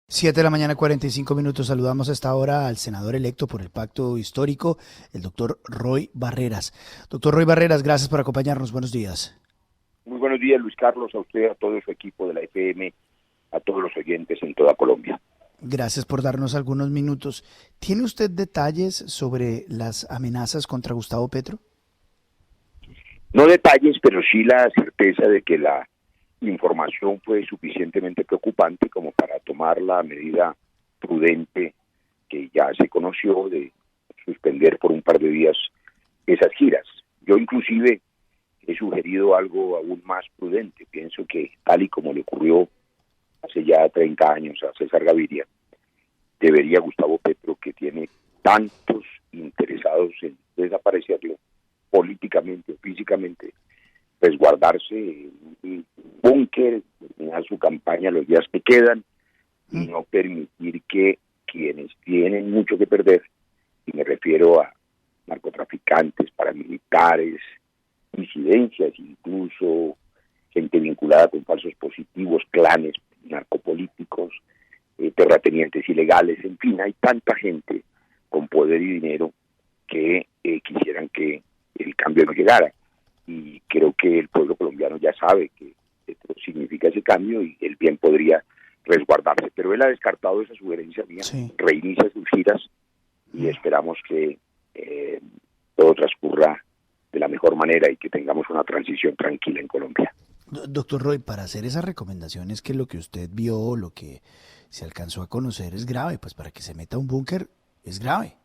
7 de la mañana, 45 minutos. Saludamos a esta hora al senador electo por el Pacto Histórico, el doctor Roy Barreras. Doctor Roy Barreras, gracias por acompañarnos. Buenos días. Muy buenos días, Luis Carlos, a usted, a todo su equipo de la FM, a todos los oyentes en toda Colombia. Gracias por darnos algunos minutos. ¿Tiene usted detalles sobre las amenazas contra Gustavo Petro? No detalles, pero sí la certeza de que la información fue suficientemente preocupante como para tomar la medida prudente que ya se conoció de suspender por un par de días esas giras. Yo inclusive he sugerido algo aún más prudente. Pienso que tal y como le ocurrió hace ya 30 años a César Gaviria, debería Gustavo Petro, que tiene tantos interesados en desaparecerlo políticamente o físicamente, resguardarse en un búnker, terminar su campaña los días que quedan y no permitir que quienes tienen mucho que perder, y me refiero a narcotraficantes, paramilitares, disidencias, incluso gente vinculada con falsos positivos, clanes narcopolíticos, terratenientes ilegales, en fin, hay tanta gente con poder y dinero que quisieran que el cambio no llegara. Y creo que el pueblo colombiano ya sabe que esto significa ese cambio y el bien podría resguardarse. Pero él ha descartado esa sugerencia mía, Sí. reinicia sus giras y esperamos que todo transcurra de la mejor manera y que tengamos una transición tranquila en Colombia. Doctor Roy, para hacer esas recomendaciones, que lo que usted vio, lo que se alcanzó a conocer es grave, pues para que se meta a un búnker es grave.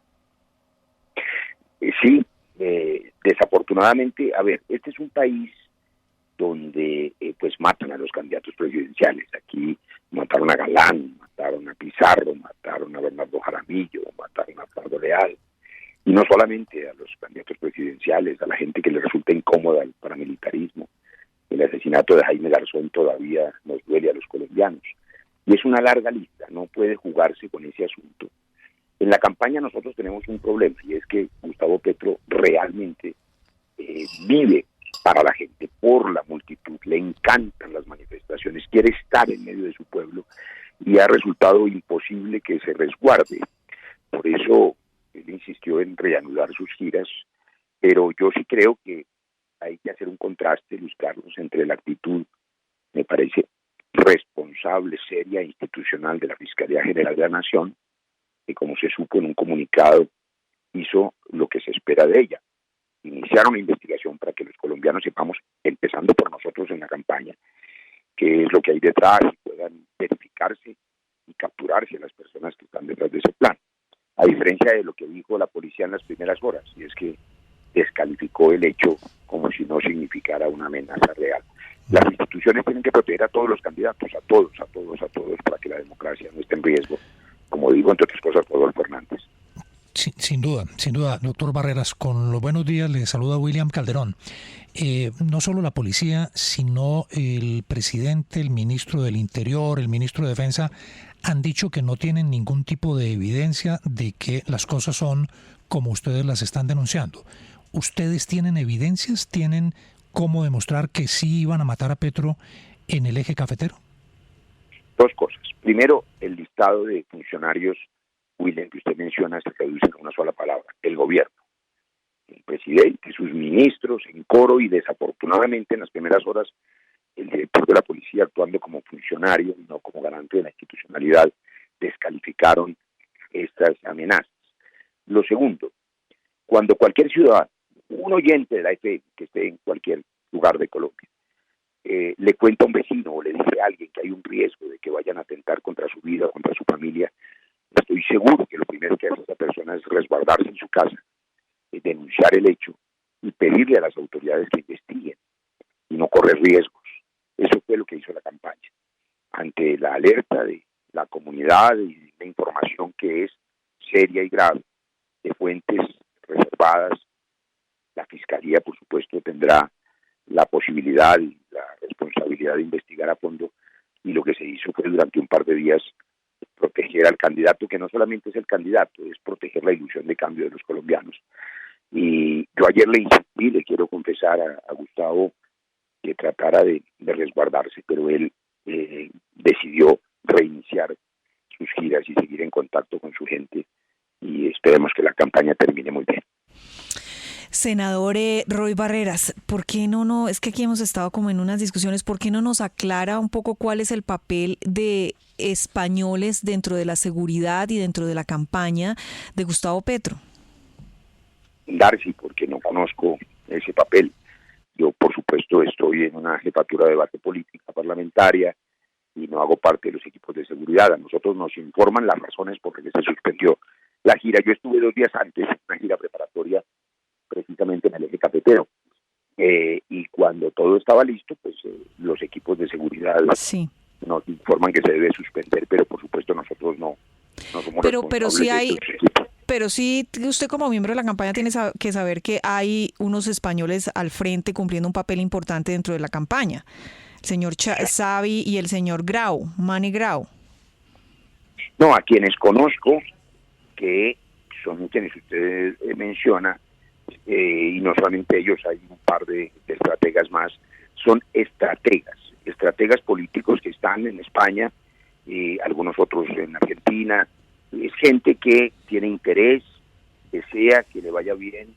Sí, desafortunadamente, a ver, este es un país donde pues matan a los candidatos presidenciales. Aquí mataron a Galán, mataron a Pizarro, mataron a Bernardo Jaramillo, mataron a Pardo Leal. Y no solamente a los candidatos presidenciales, a la gente que le resulta incómoda el paramilitarismo. El asesinato de Jaime Garzón todavía nos duele a los colombianos. Y es una larga lista, no puede jugarse con ese asunto. En la campaña nosotros tenemos un problema y es que Gustavo Petro realmente vive para la gente, por la multitud, le encantan las manifestaciones, quiere estar en medio de su pueblo y ha resultado imposible que se resguarde. Por eso él insistió en reanudar sus giras, pero yo sí creo que hay que hacer un contraste, Luis Carlos, entre la actitud, me parece, responsable, seria e institucional de la Fiscalía General de la Nación, que como se supo en un comunicado hizo lo que se espera de ella, iniciar una investigación para que los colombianos sepamos, empezando por nosotros en la campaña, qué es lo que hay detrás y puedan verificarse y capturarse a las personas que están detrás de ese plan. A diferencia de lo que dijo la policía en las primeras horas, y es que descalificó el hecho como si no significara una amenaza real. Las instituciones tienen que proteger a todos los candidatos, a todos, para que la democracia no esté en riesgo, como digo, entre otras cosas, Rodolfo Hernández. Sin duda, doctor Barreras, con los buenos días le saluda William Calderón. No solo la policía, sino el presidente, el ministro del Interior, el ministro de Defensa, han dicho que no tienen ningún tipo de evidencia de que las cosas son como ustedes las están denunciando. ¿Ustedes tienen evidencias? ¿Tienen cómo demostrar que sí iban a matar a Petro en el eje cafetero? Dos cosas. Primero, el listado de funcionarios, William, que usted menciona, se reduce en una sola palabra: el gobierno. El presidente, sus ministros, en coro, y desafortunadamente en las primeras horas el director de la policía, actuando como funcionario y no como garante de la institucionalidad, descalificaron estas amenazas. Lo segundo, cuando cualquier ciudadano, un oyente de la FM que esté en cualquier lugar de Colombia, le cuenta a un vecino o le dice a alguien que hay un riesgo de que vayan a atentar contra su vida o contra su familia, estoy seguro que lo primero que hace esa persona es resguardarse en su casa, denunciar el hecho y pedirle a las autoridades que investiguen y no correr riesgos. Eso fue lo que hizo la campaña. Ante la alerta de la comunidad y la información que es seria y grave de fuentes reservadas, la Fiscalía, por supuesto, tendrá la posibilidad y la responsabilidad de investigar a fondo, y lo que se hizo fue durante un par de días proteger al candidato, que no solamente es el candidato, es proteger la ilusión de cambio de los colombianos. Y yo ayer le insistí, le quiero confesar a Gustavo, que tratara de resguardarse, pero él decidió reiniciar contacto con su gente y esperemos que la campaña termine muy bien. Senador Roy Barreras, ¿por qué no? Es que aquí hemos estado como en unas discusiones, ¿por qué no nos aclara un poco cuál es el papel de españoles dentro de la seguridad y dentro de la campaña de Gustavo Petro? Darcy, porque no conozco ese papel. Yo, por supuesto, estoy en una jefatura de debate política parlamentaria y no hago parte de los equipos de seguridad. A nosotros nos informan las razones por las que se suspendió la gira. Yo estuve 2 días antes en una gira preparatoria precisamente en el eje cafetero. Y cuando todo estaba listo, pues los equipos de seguridad nos informan que se debe suspender, pero por supuesto nosotros no somos responsables sí hay, de estos equipos. Pero sí, usted como miembro de la campaña tiene que saber que hay unos españoles al frente cumpliendo un papel importante dentro de la campaña. El señor Xavi y el señor Grau, Mani Grau. No, a quienes conozco, que son quienes usted menciona, y no solamente ellos, hay un par de estrategas más, son estrategas políticos que están en España, algunos otros en Argentina. Es gente que tiene interés, desea que le vaya bien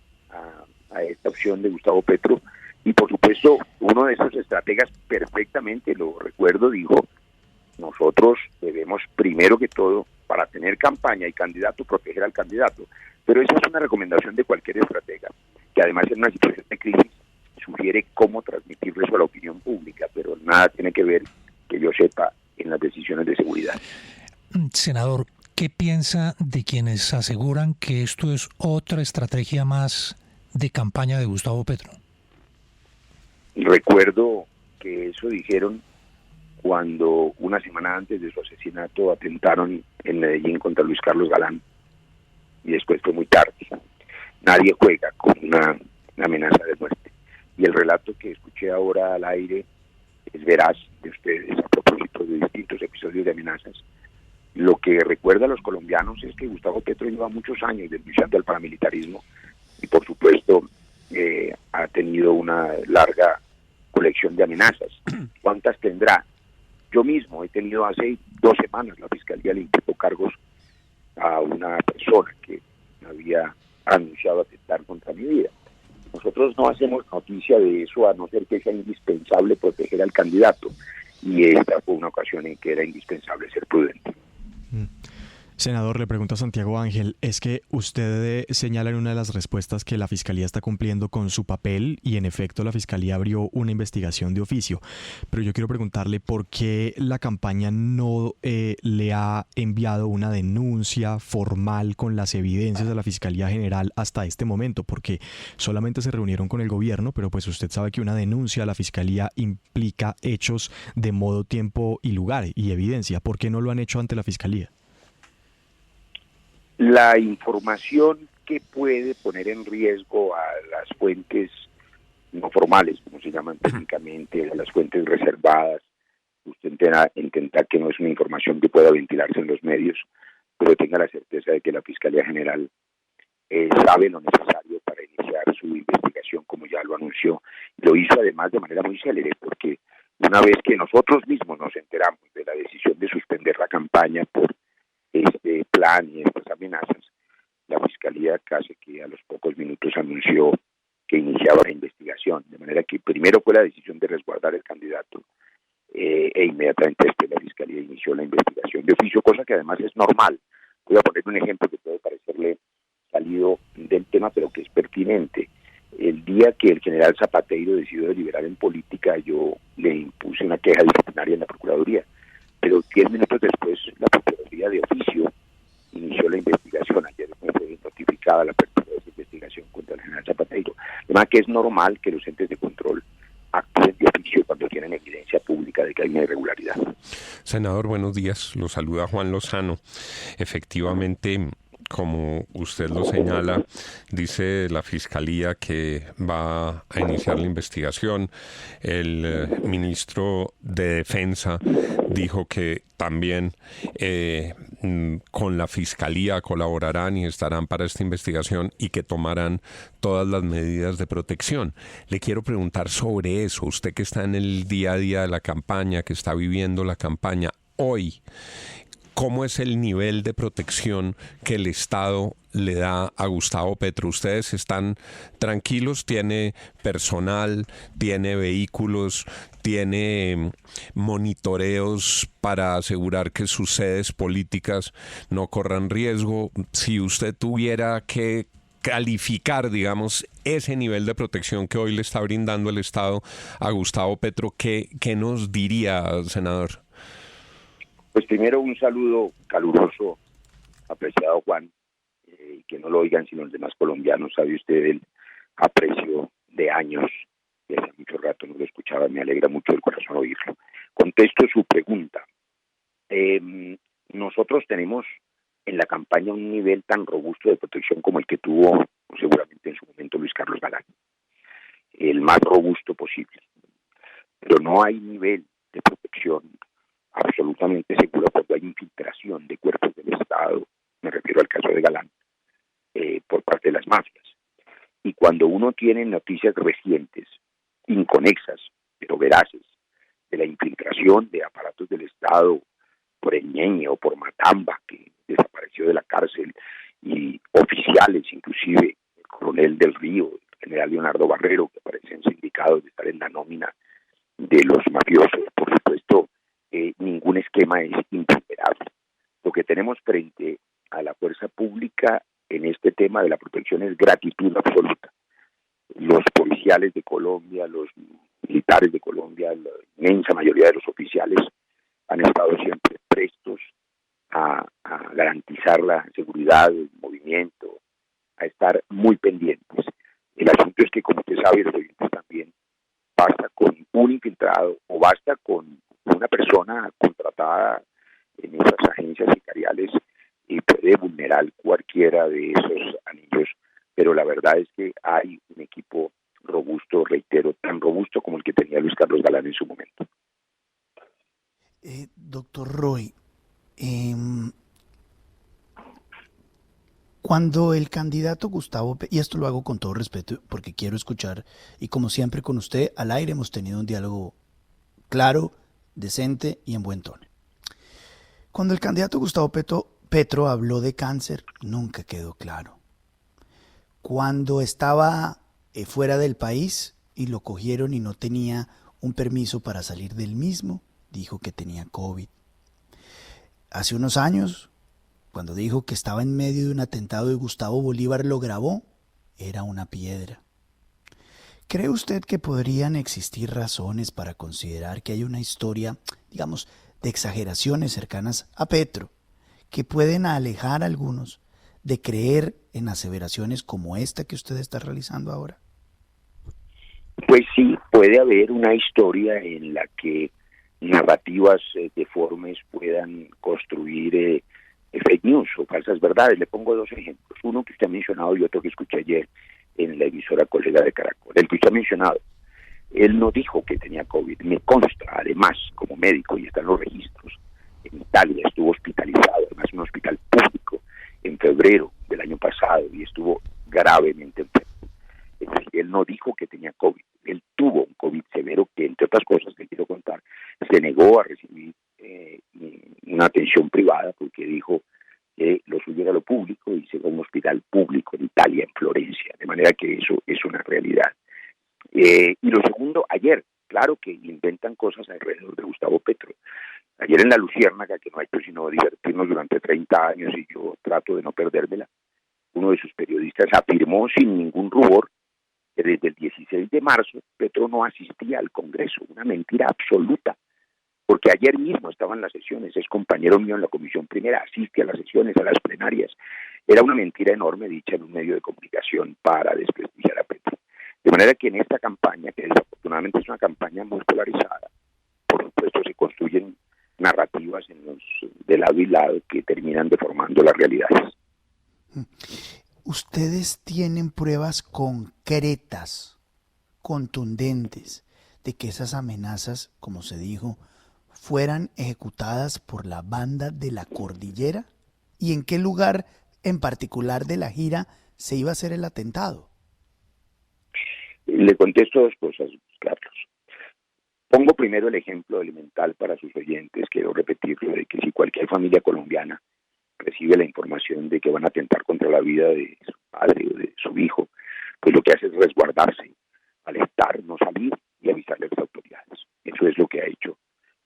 a esta opción de Gustavo Petro, y por supuesto uno de esos estrategas, perfectamente lo recuerdo, dijo: nosotros debemos primero que todo, para tener campaña y candidato, proteger al candidato. Pero esa es una recomendación de cualquier estratega, que además en una situación de crisis sugiere cómo transmitir eso a la opinión pública, pero nada tiene que ver, que yo sepa, en las decisiones de seguridad. Senador, ¿qué piensa de quienes aseguran que esto es otra estrategia más de campaña de Gustavo Petro? Recuerdo que eso dijeron cuando una semana antes de su asesinato atentaron en Medellín contra Luis Carlos Galán, y después fue muy tarde. Nadie juega con una amenaza de muerte. Y el relato que escuché ahora al aire es veraz de ustedes a propósito de distintos episodios de amenazas. Lo que recuerda a los colombianos es que Gustavo Petro lleva muchos años denunciando al paramilitarismo y por supuesto ha tenido una larga colección de amenazas. ¿Cuántas tendrá? Yo mismo he tenido hace 2 semanas, la Fiscalía le imputó cargos a una persona que había anunciado atentar contra mi vida. Nosotros no hacemos noticia de eso a no ser que sea indispensable proteger al candidato, y esta fue una ocasión en que era indispensable ser prudente. Senador, le pregunto a Santiago Ángel, es que usted señala en una de las respuestas que la Fiscalía está cumpliendo con su papel y en efecto la Fiscalía abrió una investigación de oficio, pero yo quiero preguntarle por qué la campaña no le ha enviado una denuncia formal con las evidencias a la Fiscalía General hasta este momento, porque solamente se reunieron con el gobierno, pero pues usted sabe que una denuncia a la Fiscalía implica hechos de modo, tiempo y lugar y evidencia. ¿Por qué no lo han hecho ante la Fiscalía? La información que puede poner en riesgo a las fuentes no formales, como se llaman técnicamente, a las fuentes reservadas, usted intenta que no es una información que pueda ventilarse en los medios, pero tenga la certeza de que la Fiscalía General sabe lo necesario para iniciar su investigación, como ya lo anunció. Lo hizo además de manera muy célere, porque una vez que nosotros mismos nos enteramos de la decisión de suspender la campaña por este plan y estas amenazas, la Fiscalía casi que a los pocos minutos anunció que iniciaba la investigación, de manera que primero fue la decisión de resguardar el candidato e inmediatamente después la Fiscalía inició la investigación de oficio, cosa que además es normal. Voy a poner un ejemplo que puede parecerle salido del tema, pero que es pertinente. El día que el general Zapateiro decidió deliberar en política, yo le impuse una queja disciplinaria en la Procuraduría, pero 10 minutos después la Procuraduría de oficio inició la investigación. Ayer fue notificada la apertura de esa investigación contra el general Zapateiro. Además que es normal que los entes de control actúen de oficio cuando tienen evidencia pública de que hay una irregularidad. Senador, buenos días. Lo saluda Juan Lozano. Efectivamente, como usted lo señala, dice la Fiscalía que va a iniciar la investigación. El ministro de Defensa dijo que también con la Fiscalía colaborarán y estarán para esta investigación y que tomarán todas las medidas de protección. Le quiero preguntar sobre eso. Usted que está en el día a día de la campaña, que está viviendo la campaña hoy, ¿cómo es el nivel de protección que el Estado le da a Gustavo Petro? ¿Ustedes están tranquilos? ¿Tiene personal? ¿Tiene vehículos? ¿Tiene monitoreos para asegurar que sus sedes políticas no corran riesgo? Si usted tuviera que calificar, digamos, ese nivel de protección que hoy le está brindando el Estado a Gustavo Petro, ¿qué nos diría, senador? Pues primero un saludo caluroso, apreciado Juan, que no lo oigan sino los demás colombianos. Sabe usted el aprecio de años, que hace mucho rato no lo escuchaba, me alegra mucho el corazón oírlo. Contesto su pregunta. Nosotros tenemos en la campaña un nivel tan robusto de protección como el que tuvo seguramente en su momento Luis Carlos Galán, el más robusto posible, pero no hay nivel de protección absolutamente seguro cuando hay infiltración de cuerpos del Estado, me refiero al caso de Galán, por parte de las mafias. Y cuando uno tiene noticias recientes, inconexas, pero veraces, de la infiltración de aparatos del Estado por el Ñeñe o por Matamba, que desapareció de la cárcel, y oficiales, inclusive el coronel del Río, el general Leonardo Barrero, que parecen sindicados de estar en la nómina de los mafiosos, por supuesto, ningún esquema es imponderable. Lo que tenemos frente a la fuerza pública en este tema de la protección es gratitud absoluta. Los policiales de Colombia, los militares de Colombia, la inmensa mayoría de los oficiales han estado siempre prestos a garantizar la seguridad del movimiento, a estar muy pendientes. El asunto es que, como usted sabe, los oyentes también, basta con un infiltrado o basta con una persona contratada en esas agencias sicariales y puede vulnerar cualquiera de esos anillos, pero la verdad es que hay un equipo robusto, reitero, tan robusto como el que tenía Luis Carlos Galán en su momento. Doctor Roy, cuando el candidato Gustavo, y esto lo hago con todo respeto porque quiero escuchar, y como siempre con usted, al aire hemos tenido un diálogo claro, decente y en buen tono. Cuando el candidato Gustavo Petro habló de cáncer, nunca quedó claro. Cuando estaba fuera del país y lo cogieron y no tenía un permiso para salir del mismo, dijo que tenía COVID. Hace unos años, cuando dijo que estaba en medio de un atentado y Gustavo Bolívar lo grabó, era una piedra. ¿Cree usted que podrían existir razones para considerar que hay una historia, digamos, de exageraciones cercanas a Petro, que pueden alejar a algunos de creer en aseveraciones como esta que usted está realizando ahora? Pues sí, puede haber una historia en la que narrativas deformes puedan construir fake news o falsas verdades. Le pongo dos ejemplos, uno que usted ha mencionado y otro que escuché ayer en la emisora colega de Caracol. El que usted ha mencionado, él no dijo que tenía COVID, me consta, además, como médico, y están los registros, en Italia estuvo hospitalizado, además un hospital público, en febrero del año pasado, y estuvo gravemente enfermo. Es decir, él no dijo que tenía COVID, él tuvo un COVID severo que, entre otras cosas que quiero contar, se negó a recibir una atención privada porque dijo que lo suyo era lo público y se fue a un hospital público en Italia, en Florencia, de manera que eso es una realidad. Y lo segundo, ayer, claro que inventan cosas alrededor de Gustavo Petro. Ayer en La Luciérnaga, que no ha hecho sino divertirnos durante 30 años y yo trato de no perdérmela, uno de sus periodistas afirmó sin ningún rubor que desde el 16 de marzo Petro no asistía al Congreso, una mentira absoluta, porque ayer mismo estaban las sesiones, es compañero mío en la Comisión Primera, asiste a las sesiones, a las plenarias. Era una mentira enorme dicha en un medio de comunicación para desprestigiar a Petro. De manera que en esta campaña, que desafortunadamente es una campaña muy polarizada, por supuesto se construyen narrativas de lado y lado que terminan deformando las realidades. ¿Ustedes tienen pruebas concretas, contundentes, de que esas amenazas, como se dijo, fueran ejecutadas por la banda de la Cordillera? ¿Y en qué lugar en particular de la gira se iba a hacer el atentado? Le contesto dos cosas, Carlos. Pongo primero el ejemplo elemental para sus oyentes, quiero repetirlo, de que si cualquier familia colombiana recibe la información de que van a atentar contra la vida de su padre o de su hijo, pues lo que hace es resguardarse, alertar, no salir y avisarle a las autoridades. Eso es lo que ha hecho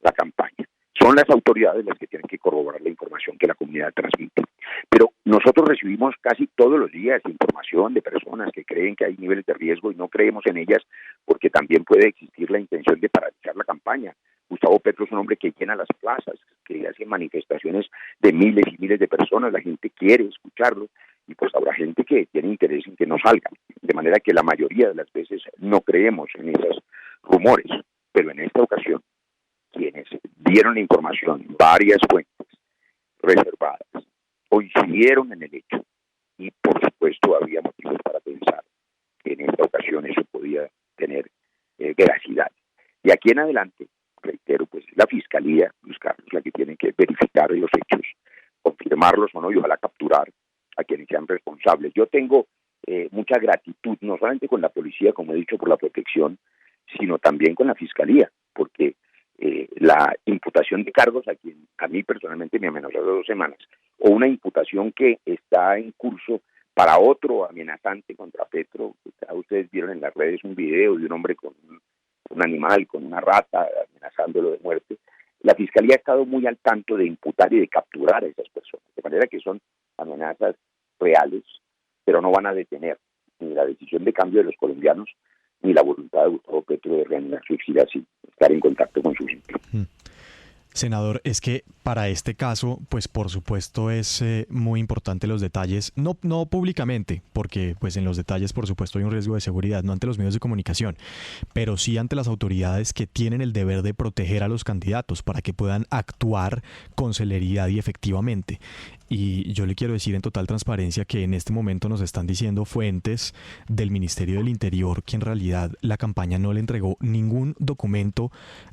la campaña. Son las autoridades las que tienen que corroborar la información que la comunidad transmite. Pero nosotros recibimos casi todos los días información de personas que creen que hay niveles de riesgo y no creemos en ellas porque también puede existir la intención de paralizar la campaña. Gustavo Petro es un hombre que llena las plazas, que hace manifestaciones de miles y miles de personas, la gente quiere escucharlo y pues habrá gente que tiene interés en que no salgan. De manera que la mayoría de las veces no creemos en esos rumores, pero en esta ocasión quienes dieron la información, varias fuentes reservadas, coincidieron en el hecho y por supuesto había motivos para pensar que en esta ocasión eso podía tener veracidad. De aquí en adelante, reitero, pues la Fiscalía, Luis Carlos, la que tiene que verificar los hechos, confirmarlos o no y ojalá capturar a quienes sean responsables. Yo tengo mucha gratitud, no solamente con la policía, como he dicho, por la protección, sino también con la Fiscalía, porque la imputación de cargos a quien a mí personalmente me amenazó 2 semanas, o una imputación que está en curso para otro amenazante contra Petro. Ustedes vieron en las redes un video de un hombre con un animal, con una rata, amenazándolo de muerte. La Fiscalía ha estado muy al tanto de imputar y de capturar a esas personas, de manera que son amenazas reales, pero no van a detener ni la decisión de cambio de los colombianos, ni la voluntad de Gustavo Petro de reanudar su exiliación, estar en contacto con su gente. Senador, es que para este caso, pues por supuesto es muy importante los detalles, no públicamente, porque pues en los detalles por supuesto hay un riesgo de seguridad, no ante los medios de comunicación, pero sí ante las autoridades que tienen el deber de proteger a los candidatos para que puedan actuar con celeridad y efectivamente. Y yo le quiero decir en total transparencia que en este momento nos están diciendo fuentes del Ministerio del Interior que en realidad la campaña no le entregó ningún documento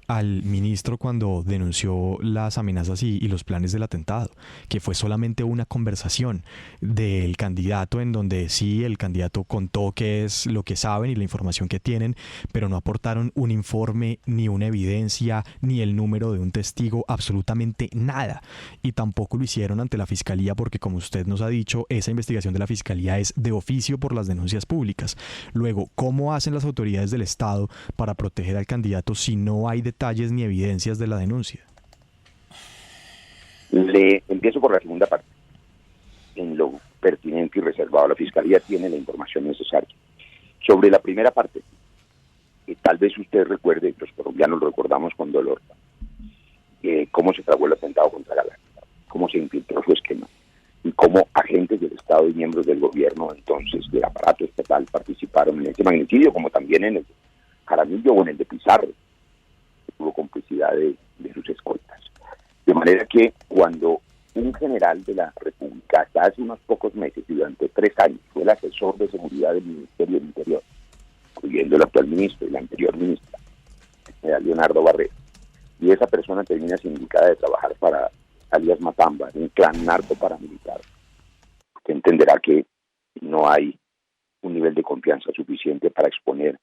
al ministro cuando denunció las amenazas y los planes del atentado, que fue solamente una conversación del candidato en donde sí, el candidato contó qué es lo que saben y la información que tienen, pero no aportaron un informe, ni una evidencia, ni el número de un testigo, absolutamente nada. Y tampoco lo hicieron ante la Fiscalía porque, como usted nos ha dicho, esa investigación de la Fiscalía es de oficio por las denuncias públicas. Luego, ¿cómo hacen las autoridades del Estado para proteger al candidato si no hay detalles ni evidencias de la denuncia? Le empiezo por la segunda parte. En lo pertinente y reservado, la Fiscalía tiene la información necesaria. Sobre la primera parte, tal vez usted recuerde, los colombianos lo recordamos con dolor, cómo se trabó el atentado contra Galán, cómo se infiltró su esquema y cómo agentes del Estado y miembros del gobierno entonces del aparato estatal participaron en este magnicidio, como también en el de Jaramillo o en el de Pizarro, que tuvo complicidad de sus escoltas. De manera que cuando un general de la República, hasta hace unos pocos meses y durante 3 años, fue el asesor de seguridad del Ministerio del Interior, incluyendo el actual ministro y la anterior ministra, el general Leonardo Barreras, y esa persona termina sindicada de trabajar para alias Matamba, un clan narco paramilitar, usted entenderá que no hay un nivel de confianza suficiente para exponer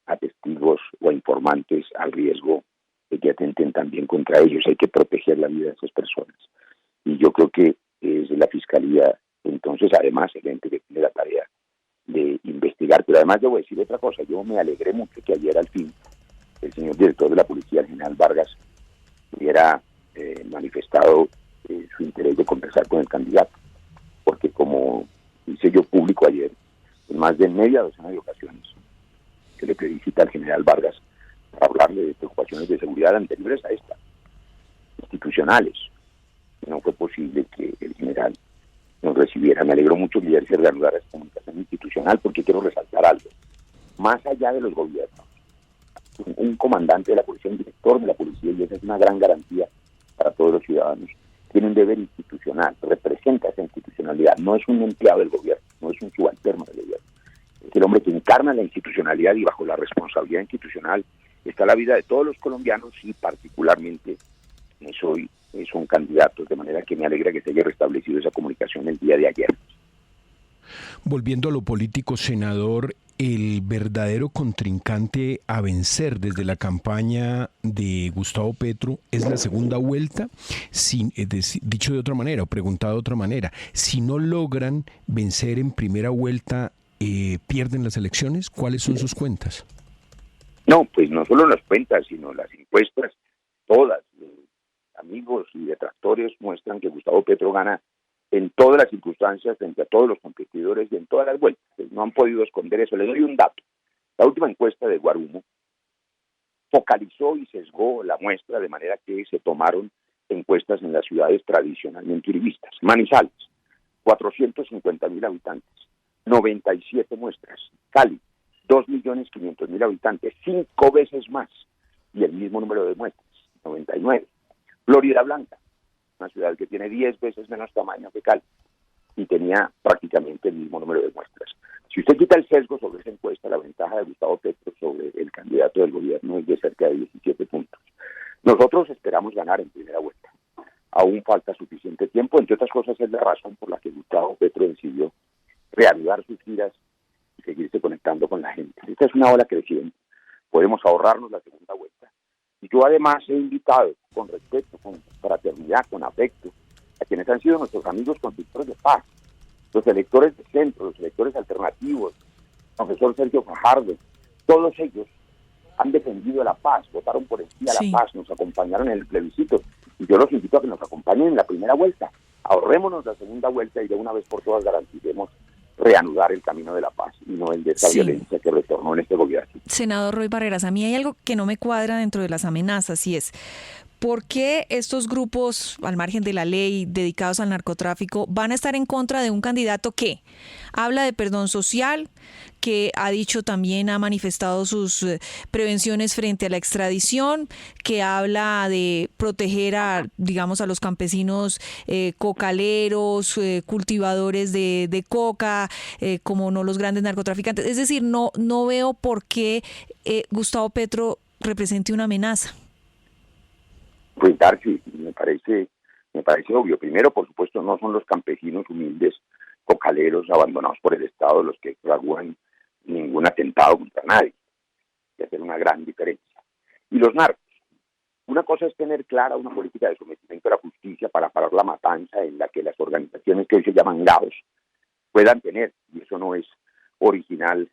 a testigos o a informantes al riesgo de que atenten también contra ellos. Hay que proteger la vida de esas personas. Y yo creo que es la Fiscalía, entonces, además, el ente que tiene la tarea de investigar. Pero además debo decir otra cosa, yo me alegré mucho que ayer al fin el señor director de la policía, el general Vargas, hubiera manifestado su interés de conversar con el candidato, porque como hice yo público ayer, en más de media docena de ocasiones, que le pedí cita al general Vargas para hablarle de preocupaciones de seguridad anteriores a esta, institucionales. No fue posible que el general nos recibiera. Me alegró mucho que ayer se reanudara esta comunicación institucional, porque quiero resaltar algo. Más allá de los gobiernos, un comandante de la policía, un director de la policía, y esa es una gran garantía para todos los ciudadanos, tiene un deber institucional, representa esa institucionalidad, no es un empleado del gobierno, no es un subalterno del gobierno, es el hombre que encarna la institucionalidad, y bajo la responsabilidad institucional está la vida de todos los colombianos y particularmente hoy son candidatos, de manera que me alegra que se haya restablecido esa comunicación el día de ayer. Volviendo a lo político, senador, el verdadero contrincante a vencer desde la campaña de Gustavo Petro es la segunda vuelta? Dicho de otra manera o preguntado de otra manera, si no logran vencer en primera vuelta, ¿pierden las elecciones? ¿Cuáles son sus cuentas? No, pues no solo las cuentas, sino las encuestas, todas, amigos y detractores muestran que Gustavo Petro gana en todas las circunstancias, frente a todos los competidores y en todas las vueltas. No han podido esconder eso. Les doy un dato. La última encuesta de Guarumo focalizó y sesgó la muestra de manera que se tomaron encuestas en las ciudades tradicionalmente uribistas. Manizales, 450.000 habitantes, 97 muestras. Cali, 2.500.000 habitantes, 5 veces más, y el mismo número de muestras, 99. Florida Blanca, una ciudad que tiene 10 veces menos tamaño que Cali, y tenía prácticamente el mismo número de muestras. Si usted quita el sesgo sobre esa encuesta, la ventaja de Gustavo Petro sobre el candidato del gobierno es de cerca de 17 puntos. Nosotros esperamos ganar en primera vuelta. Aún falta suficiente tiempo, entre otras cosas es la razón por la que Gustavo Petro decidió reanudar sus giras y seguirse conectando con la gente. Esta es una ola creciente, podemos ahorrarnos la segunda vuelta. Y yo además he invitado con respeto, con fraternidad, con afecto, a quienes han sido nuestros amigos constructores de paz, los electores de centro, los electores alternativos, profesor Sergio Fajardo, todos ellos han defendido la paz, votaron por el sí a la paz, nos acompañaron en el plebiscito, y yo los invito a que nos acompañen en la primera vuelta. Ahorrémonos la segunda vuelta y de una vez por todas garanticemos reanudar el camino de la paz y no el de esta violencia que retornó en este gobierno. Senador Roy Barreras, a mí hay algo que no me cuadra dentro de las amenazas y es ¿por qué estos grupos, al margen de la ley, dedicados al narcotráfico, van a estar en contra de un candidato que habla de perdón social, que ha dicho también, ha manifestado sus prevenciones frente a la extradición, que habla de proteger a, digamos, a los campesinos cocaleros, cultivadores de coca, como no los grandes narcotraficantes? Es decir, no veo por qué Gustavo Petro represente una amenaza. Pues Darcy, me parece obvio. Primero, por supuesto, no son los campesinos humildes, cocaleros, abandonados por el Estado, los que fraguan ningún atentado contra nadie. Y hacer una gran diferencia. Y los narcos. Una cosa es tener clara una política de sometimiento a la justicia para parar la matanza en la que las organizaciones que hoy se llaman GAOs puedan tener, y eso no es original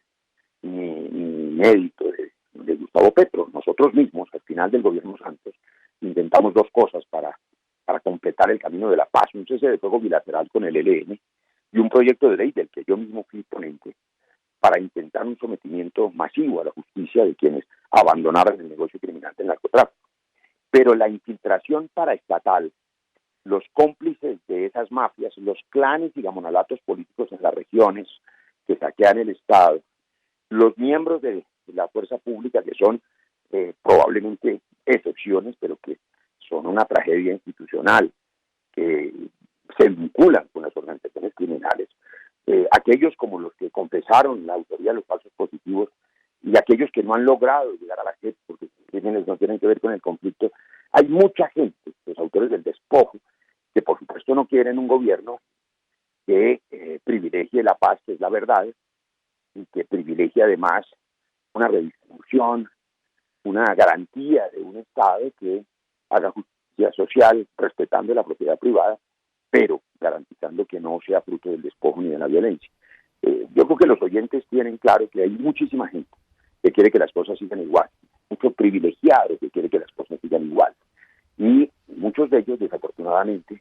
ni inédito de Gustavo Petro. Nosotros mismos, al final del gobierno Santos, intentamos dos cosas para completar el camino de la paz: un cese de fuego bilateral con el ELN y un proyecto de ley del que yo mismo fui ponente para intentar un sometimiento masivo a la justicia de quienes abandonaron el negocio criminal del narcotráfico. Pero la infiltración paraestatal, los cómplices de esas mafias, los clanes y gamonalatos políticos en las regiones que saquean el Estado, los miembros de la fuerza pública que son probablemente excepciones, pero que son una tragedia institucional, que se vinculan con las organizaciones criminales, aquellos como los que confesaron la autoría de los falsos positivos y aquellos que no han logrado llegar a la JEP porque sus crímenes no tienen que ver con el conflicto. Hay mucha gente, los autores del despojo, que por supuesto no quieren un gobierno que privilegie la paz, que es la verdad, y que privilegie además una redistribución, una garantía de un Estado que haga justicia social respetando la propiedad privada, pero garantizando que no sea fruto del despojo ni de la violencia. Yo creo que los oyentes tienen claro que hay muchísima gente que quiere que las cosas sigan igual, mucho privilegiado que quiere que las cosas sigan igual, y muchos de ellos, desafortunadamente,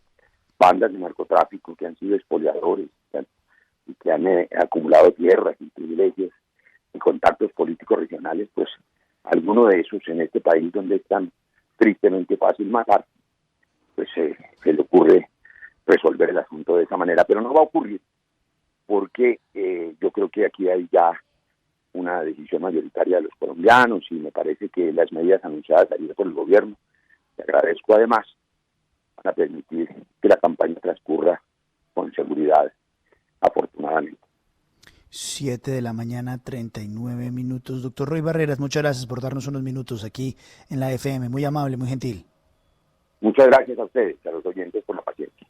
bandas de narcotráfico que han sido expoliadores y que han acumulado tierras y privilegios y contactos políticos regionales, pues alguno de esos en este país donde es tan tristemente fácil matar, pues se le ocurre resolver el asunto de esa manera, pero no va a ocurrir porque yo creo que aquí hay ya una decisión mayoritaria de los colombianos y me parece que las medidas anunciadas ayer por el gobierno, te agradezco además, van a permitir que la campaña transcurra con seguridad, afortunadamente. 7 de la mañana, 39 minutos. Doctor Roy Barreras, muchas gracias por darnos unos minutos aquí en la FM. Muy amable, muy gentil. Muchas gracias a ustedes, a los oyentes, por la paciencia.